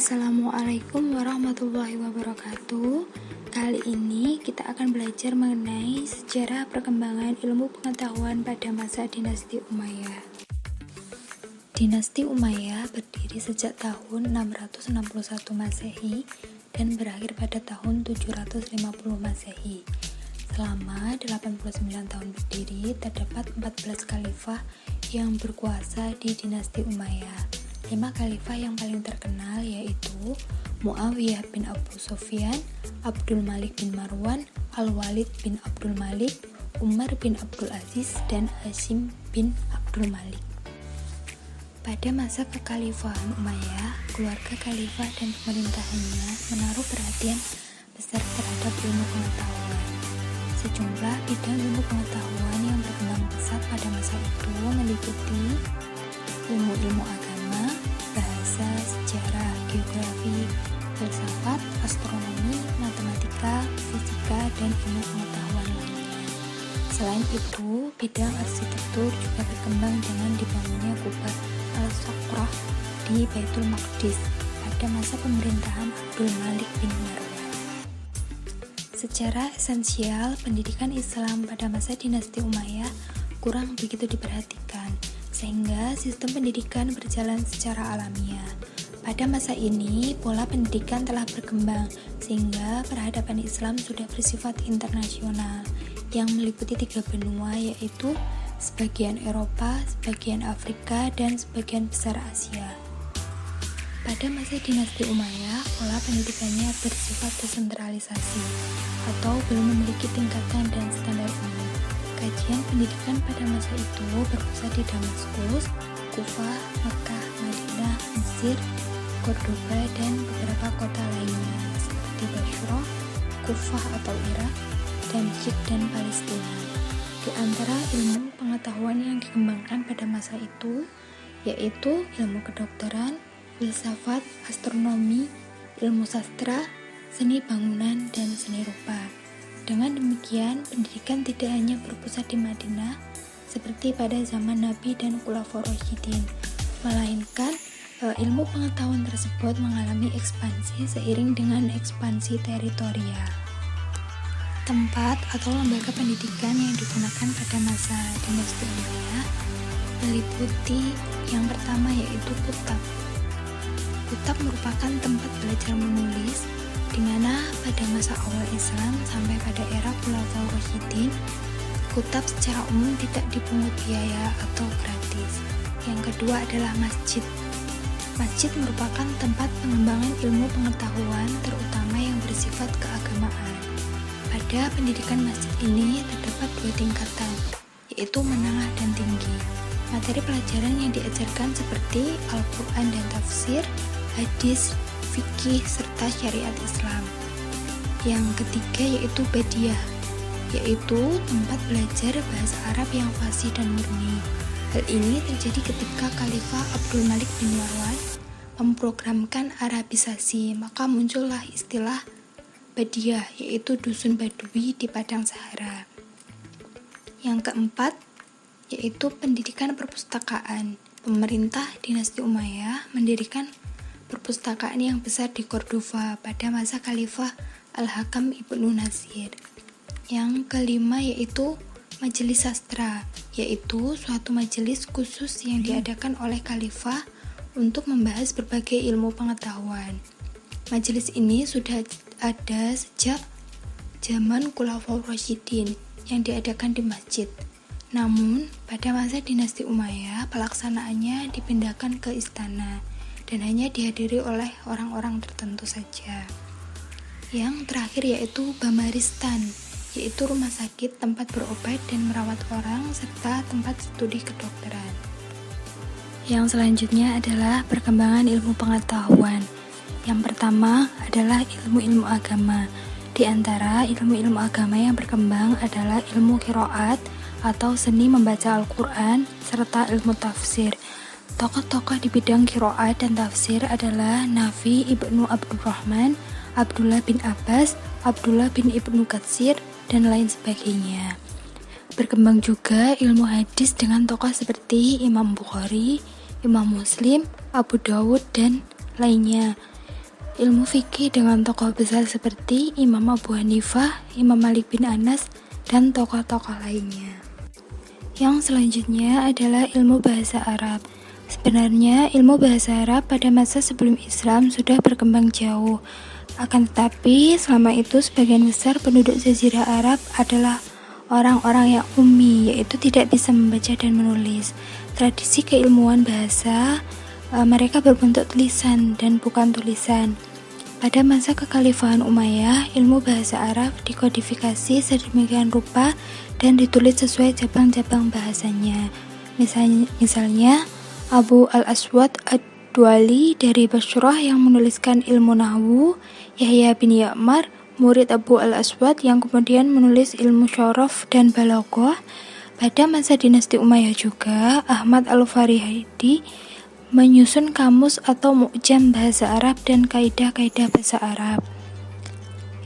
Assalamualaikum warahmatullahi wabarakatuh. Kali ini kita akan belajar mengenai sejarah perkembangan ilmu pengetahuan pada masa dinasti Umayyah. Dinasti Umayyah berdiri sejak tahun 661 Masehi dan berakhir pada tahun 750 Masehi. Selama 89 tahun berdiri, terdapat 14 khalifah yang berkuasa di dinasti Umayyah. 5 khalifah yang paling terkenal yaitu Muawiyah bin Abu Sufyan, Abdul Malik bin Marwan, Al-Walid bin Abdul Malik, Umar bin Abdul Aziz, dan Hashim bin Abdul Malik. Pada masa kekhalifahan Umayyah, keluarga khalifah dan pemerintahannya menaruh perhatian besar terhadap ilmu pengetahuan. Sejumlah bidang ilmu pengetahuan yang berkembang pesat pada masa itu meliputi ilmu-ilmu agama, bahasa, sejarah, geografi, filsafat, astronomi, matematika, fisika, dan ilmu pengetahuan lainnya. Selain itu, bidang arsitektur juga berkembang dengan dibangunnya kubah Al-Saqrah di Baitul Maqdis pada masa pemerintahan Abdul Malik bin Marwan. Secara esensial, pendidikan Islam pada masa dinasti Umayyah kurang begitu diperhatikan, sehingga sistem pendidikan berjalan secara alamiah. Pada masa ini, pola pendidikan telah berkembang, sehingga peradaban Islam sudah bersifat internasional, yang meliputi 3 benua, yaitu sebagian Eropa, sebagian Afrika, dan sebagian besar Asia. Pada masa dinasti Umayyah, pola pendidikannya bersifat desentralisasi, atau belum memiliki tingkatan dan standar umum. Kajian pendidikan pada masa itu berpusat di Damaskus, Kufah, Mekah, Madinah, Mesir, Cordoba, dan beberapa kota lainnya seperti Bashrah, Kufah atau Irak, Damsyik, dan Palestina. Di antara ilmu pengetahuan yang dikembangkan pada masa itu yaitu ilmu kedokteran, filsafat, astronomi, ilmu sastra, seni bangunan, dan seni rupa. Dengan demikian, pendidikan tidak hanya berpusat di Madinah seperti pada zaman Nabi dan Khulafaur Rasyidin, melainkan ilmu pengetahuan tersebut mengalami ekspansi seiring dengan ekspansi teritorial. Tempat atau lembaga pendidikan yang digunakan pada masa dinasti Umayyah meliputi yang pertama yaitu Kutab. Kutab merupakan tempat belajar menulis di mana pada masa awal Islam sampai pada era Khulafaur Rasyidin, kutab secara umum tidak dipungut biaya atau gratis. Yang kedua adalah masjid. Masjid merupakan tempat pengembangan ilmu pengetahuan terutama yang bersifat keagamaan. Pada pendidikan masjid ini terdapat 2 tingkatan, yaitu menengah dan tinggi. Materi pelajaran yang diajarkan seperti Al-Quran dan tafsir, hadis, fikih, serta syariat Islam. Yang ketiga yaitu Badiah, yaitu tempat belajar bahasa Arab yang fasih dan murni. Hal ini terjadi ketika Khalifah Abdul Malik bin Marwan memprogramkan Arabisasi, maka muncullah istilah Badiah, yaitu dusun Badui di Padang Sahara. Yang keempat yaitu pendidikan perpustakaan. Pemerintah dinasti Umayyah mendirikan perpustakaan yang besar di Cordoba pada masa Khalifah Al-Hakam Ibnu Nasir. Yang kelima yaitu Majelis Sastra, yaitu suatu majelis khusus yang diadakan oleh Khalifah untuk membahas berbagai ilmu pengetahuan. Majelis ini sudah ada sejak zaman Khulafaur Rasyidin yang diadakan di masjid. Namun, pada masa dinasti Umayyah, pelaksanaannya dipindahkan ke istana dan hanya dihadiri oleh orang-orang tertentu saja. Yang terakhir yaitu Bamaristan, yaitu rumah sakit tempat berobat dan merawat orang serta tempat studi kedokteran. Yang selanjutnya adalah perkembangan ilmu pengetahuan. Yang pertama adalah ilmu-ilmu agama. Di antara ilmu-ilmu agama yang berkembang adalah ilmu qiraat atau seni membaca Al-Quran serta ilmu tafsir. Tokoh-tokoh di bidang qiraat dan tafsir adalah Nafi ibnu Abdurrahman, Abdullah bin Abbas, Abdullah bin Ibnu Katsir, dan lain sebagainya. Berkembang juga ilmu hadis dengan tokoh seperti Imam Bukhari, Imam Muslim, Abu Dawud, dan lainnya. ilmu fikih dengan tokoh besar seperti Imam Abu Hanifah, Imam Malik bin Anas, dan tokoh-tokoh lainnya. Yang selanjutnya adalah ilmu bahasa Arab. Sebenarnya ilmu bahasa Arab pada masa sebelum Islam sudah berkembang jauh. Akan tetapi selama itu sebagian besar penduduk Jazirah Arab adalah orang-orang yang ummi, yaitu tidak bisa membaca dan menulis. Tradisi keilmuan bahasa mereka berbentuk lisan dan bukan tulisan. Pada masa kekhalifahan Umayyah, ilmu bahasa Arab dikodifikasi sedemikian rupa dan ditulis sesuai cabang-cabang bahasanya. Misalnya Abu al-Aswad ad-Duali dari Bashrah yang menuliskan ilmu nahwu, Yahya bin Ya'mar, murid Abu al-Aswad yang kemudian menulis ilmu syaraf dan balaghah. Pada masa dinasti Umayyah juga, Ahmad al-Farihidi menyusun kamus atau mu'jam bahasa Arab dan kaidah-kaidah bahasa Arab.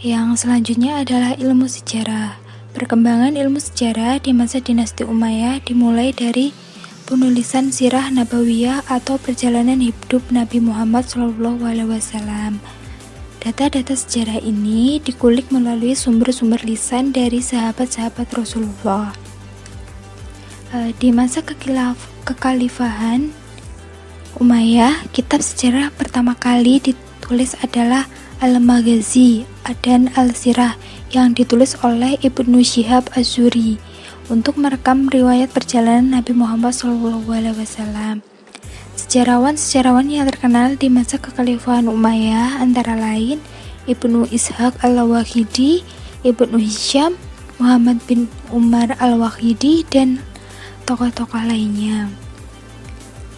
Yang selanjutnya adalah ilmu sejarah. Perkembangan ilmu sejarah di masa dinasti Umayyah dimulai dari penulisan sirah nabawiyah atau perjalanan hidup Nabi Muhammad SAW. Data-data sejarah ini dikulik melalui sumber-sumber lisan dari sahabat-sahabat Rasulullah. Di masa kekhalifahan Umayyah, kitab sejarah pertama kali ditulis adalah Al-Maghazi dan Al-Sirah yang ditulis oleh Ibnu Syihab Az-Zuhri untuk merekam riwayat perjalanan Nabi Muhammad SAW. Sejarawan-sejarawan yang terkenal di masa kekhalifahan Umayyah antara lain Ibnu Ishaq Al-Waqidi, Ibnu Hisham, Muhammad bin Umar Al-Waqidi, dan tokoh-tokoh lainnya.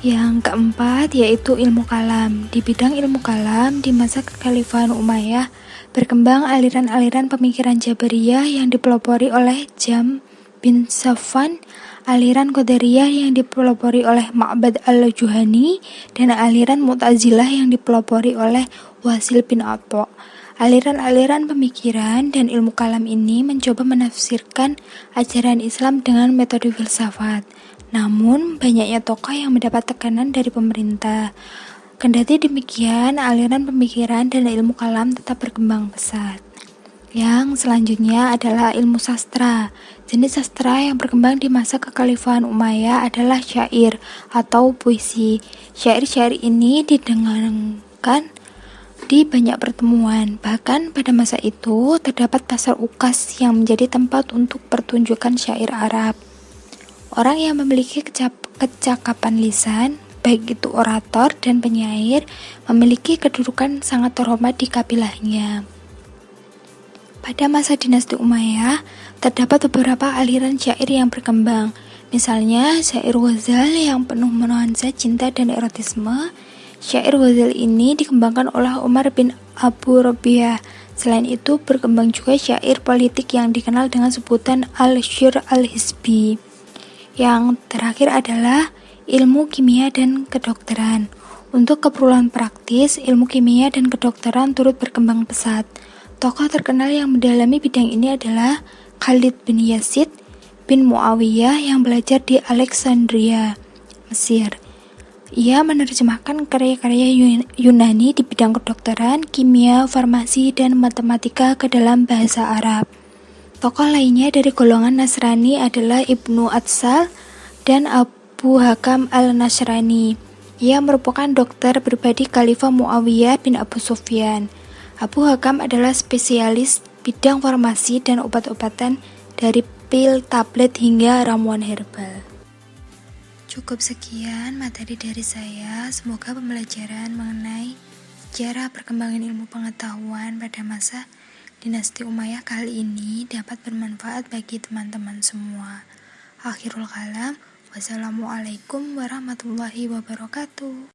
Yang keempat yaitu ilmu kalam. Di bidang ilmu kalam di masa kekhalifahan Umayyah berkembang aliran-aliran pemikiran Jabariyah yang dipelopori oleh Jam bin Safwan, aliran Qadariyah yang dipelopori oleh Ma'bad al-Juhani, dan aliran Mu'tazilah yang dipelopori oleh Wasil bin Atha. Aliran-aliran pemikiran dan ilmu kalam ini mencoba menafsirkan ajaran Islam dengan metode filsafat. Namun, banyaknya tokoh yang mendapat tekanan dari pemerintah. Kendati demikian, aliran pemikiran dan ilmu kalam tetap berkembang pesat. Yang selanjutnya adalah ilmu sastra. Jenis sastra yang berkembang di masa kekhalifahan Umayyah adalah syair atau puisi. Syair-syair ini didengangkan di banyak pertemuan. Bahkan pada masa itu terdapat pasar Ukas yang menjadi tempat untuk pertunjukan syair Arab. Orang yang memiliki kecakapan lisan, baik itu orator dan penyair, memiliki kedudukan sangat terhormat di kabilahnya. Pada masa dinasti Umayyah, terdapat beberapa aliran syair yang berkembang. Misalnya, syair ghazal yang penuh nuansa cinta dan erotisme. Syair ghazal ini dikembangkan oleh Umar bin Abu Rabi'ah. Selain itu, berkembang juga syair politik yang dikenal dengan sebutan al-syir al-hizbi. Yang terakhir adalah ilmu kimia dan kedokteran. Untuk keperluan praktis, ilmu kimia dan kedokteran turut berkembang pesat. Tokoh terkenal yang mendalami bidang ini adalah Khalid bin Yazid bin Muawiyah yang belajar di Alexandria, Mesir. Ia menerjemahkan karya-karya Yunani di bidang kedokteran, kimia, farmasi, dan matematika ke dalam bahasa Arab. Tokoh lainnya dari golongan Nasrani adalah Ibnu Atsal dan Abu Hakam al-Nasrani. Ia merupakan dokter pribadi Khalifah Muawiyah bin Abu Sufyan. Abu Hakam adalah spesialis bidang farmasi dan obat-obatan dari pil, tablet, hingga ramuan herbal. Cukup sekian materi dari saya. Semoga pembelajaran mengenai sejarah perkembangan ilmu pengetahuan pada masa Dinasti Umayyah kali ini dapat bermanfaat bagi teman-teman semua. Akhirul kalam, wassalamualaikum warahmatullahi wabarakatuh.